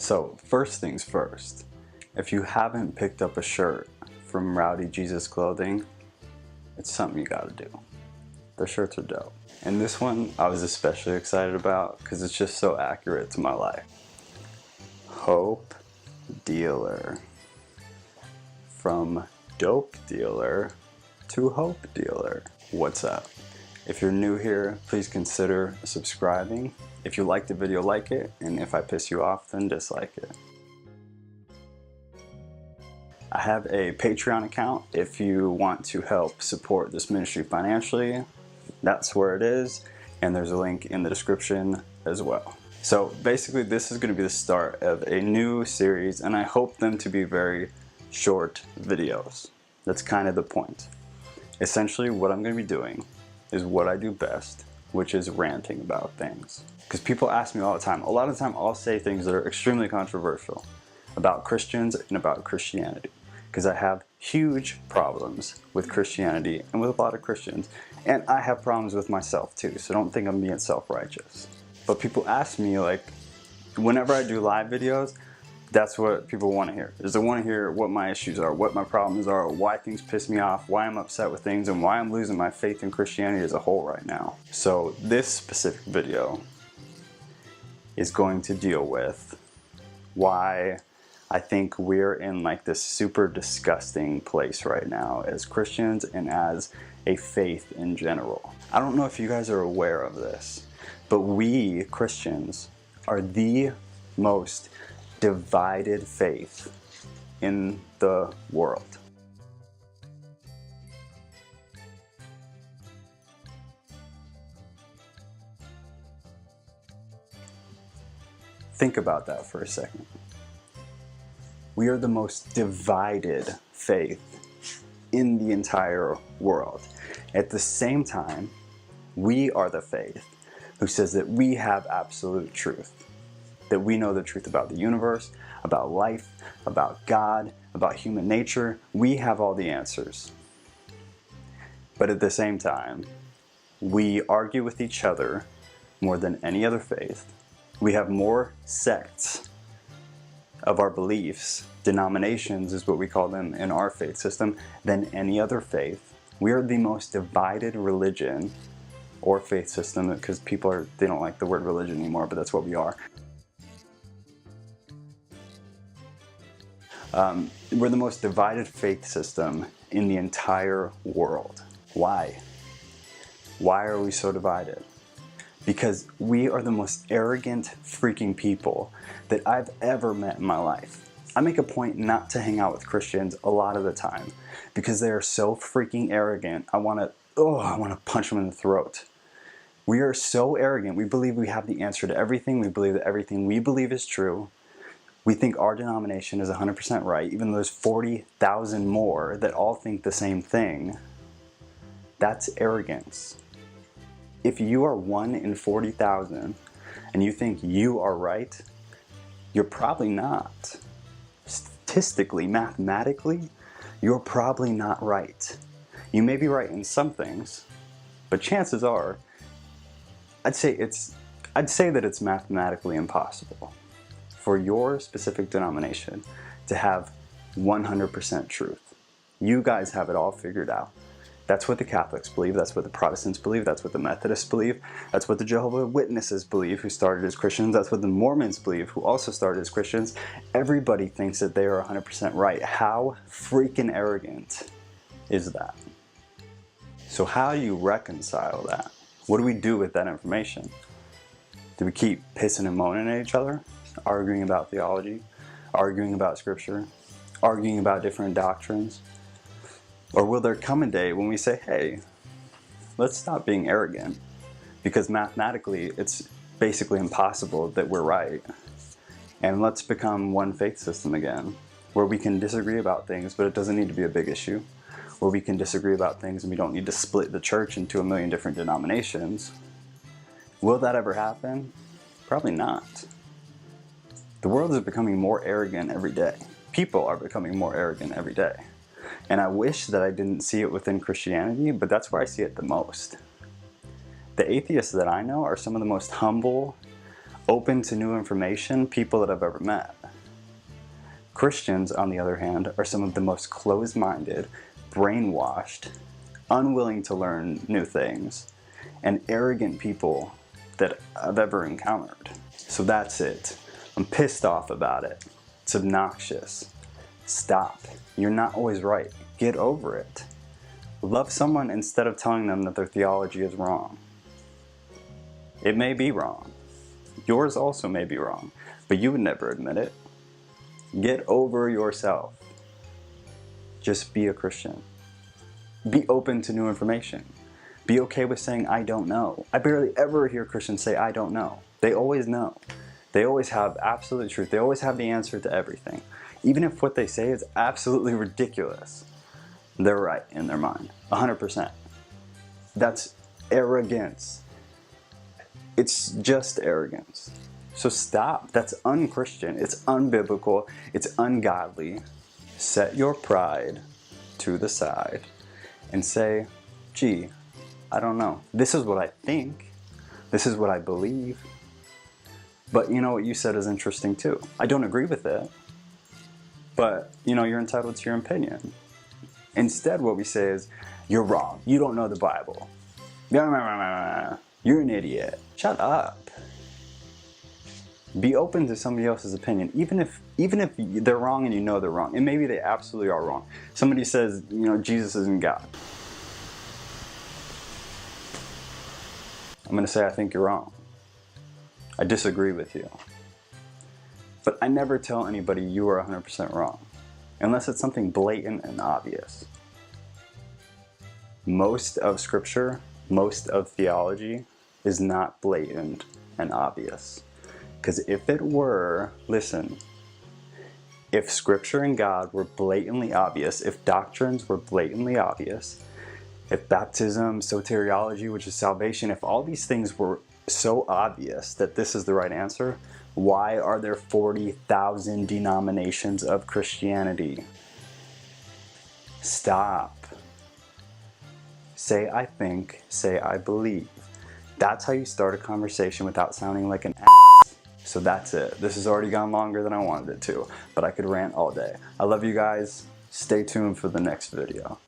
So first things first, if you haven't picked up a shirt from Rowdy Jesus Clothing, it's something you gotta do. Their shirts are dope. And this one I was especially excited about because it's just so accurate to my life. Hope Dealer. From dope dealer to hope dealer. What's up? If you're new here, please consider subscribing. If you like the video, like it, and if I piss you off, then dislike it. I have a Patreon account if you want to help support this ministry financially. That's where it is, and there's a link in the description as well. So basically this is going to be the start of a new series, and I hope them to be very short videos. That's kind of the point. Essentially what I'm going to be doing is what I do best, which is ranting about things. Because people ask me all the time. A lot of the time I'll say things that are extremely controversial about Christians and about Christianity. Because I have huge problems with Christianity and with a lot of Christians. And I have problems with myself too, so don't think I'm being self-righteous. But people ask me, like, whenever I do live videos, that's what people want to hear. Is they want to hear what my issues are, what my problems are, why things piss me off, why I'm upset with things, and why I'm losing my faith in Christianity as a whole right now. So this specific video is going to deal with why I think we're in like this super disgusting place right now as Christians and as a faith in general. I don't know if you guys are aware of this, but we Christians are the most divided faith in the world. Think about that for a second. We are the most divided faith in the entire world. At the same time, we are the faith who says that we have absolute truth. That we know the truth about the universe, about life, about God, about human nature. We have all the answers. But at the same time, we argue with each other more than any other faith. We have more sects of our beliefs, denominations is what we call them in our faith system, than any other faith. We are the most divided religion or faith system, because they don't like the word religion anymore, but that's what we are. We're the most divided faith system in the entire world. Why? Why are we so divided? Because we are the most arrogant freaking people that I've ever met in my life. I make a point not to hang out with Christians a lot of the time because they are so freaking arrogant. I want to punch them in the throat. We are so arrogant. We believe we have the answer to everything. We believe that everything we believe is true. We think our denomination is 100% right, even though there's 40,000 more that all think the same thing. That's arrogance. If you are 1 in 40,000 and you think you are right, you're probably not. Statistically, mathematically, you're probably not right. You may be right in some things, but chances are, I'd say that it's mathematically impossible for your specific denomination to have 100% truth. You guys have it all figured out. That's what the Catholics believe, that's what the Protestants believe, that's what the Methodists believe, that's what the Jehovah's Witnesses believe, who started as Christians, that's what the Mormons believe, who also started as Christians. Everybody thinks that they are 100% right. How freaking arrogant is that? So how do you reconcile that? What do we do with that information? Do we keep pissing and moaning at each other? Arguing about theology? Arguing about scripture? Arguing about different doctrines? Or will there come a day when we say, hey, let's stop being arrogant, because mathematically it's basically impossible that we're right, and let's become one faith system again, where we can disagree about things, but it doesn't need to be a big issue, where we can disagree about things and we don't need to split the church into a million different denominations. Will that ever happen? Probably not. The world is becoming more arrogant every day. People are becoming more arrogant every day. And I wish that I didn't see it within Christianity, but that's where I see it the most. The atheists that I know are some of the most humble, open to new information people that I've ever met. Christians, on the other hand, are some of the most closed-minded, brainwashed, unwilling to learn new things, and arrogant people that I've ever encountered. So that's it. I'm pissed off about it. It's obnoxious. Stop. You're not always right. Get over it. Love someone instead of telling them that their theology is wrong. It may be wrong. Yours also may be wrong, but you would never admit it. Get over yourself. Just be a Christian. Be open to new information. Be okay with saying, I don't know. I barely ever hear Christians say, I don't know. They always know. They always have absolute truth. They always have the answer to everything. Even if what they say is absolutely ridiculous, they're right in their mind. 100%. That's arrogance. It's just arrogance. So stop. That's unchristian. It's unbiblical. It's ungodly. Set your pride to the side and say, gee, I don't know. This is what I think. This is what I believe. But you know what you said is interesting too. I don't agree with it. But you know, you're entitled to your opinion. Instead, what we say is, you're wrong. You don't know the Bible. You're an idiot. Shut up. Be open to somebody else's opinion, even if they're wrong and you know they're wrong. And maybe they absolutely are wrong. Somebody says, you know, Jesus isn't God. I'm going to say, I think you're wrong. I disagree with you. But I never tell anybody you are 100% wrong, unless it's something blatant and obvious. Most of Scripture, most of theology is not blatant and obvious. Because if it were, listen, if Scripture and God were blatantly obvious, if doctrines were blatantly obvious, if baptism, soteriology, which is salvation, if all these things were so obvious that this is the right answer, why are there 40,000 denominations of Christianity? Stop. Say I think, say I believe. That's how you start a conversation without sounding like an ass. So that's it. This has already gone longer than I wanted it to, but I could rant all day. I love you guys. Stay tuned for the next video.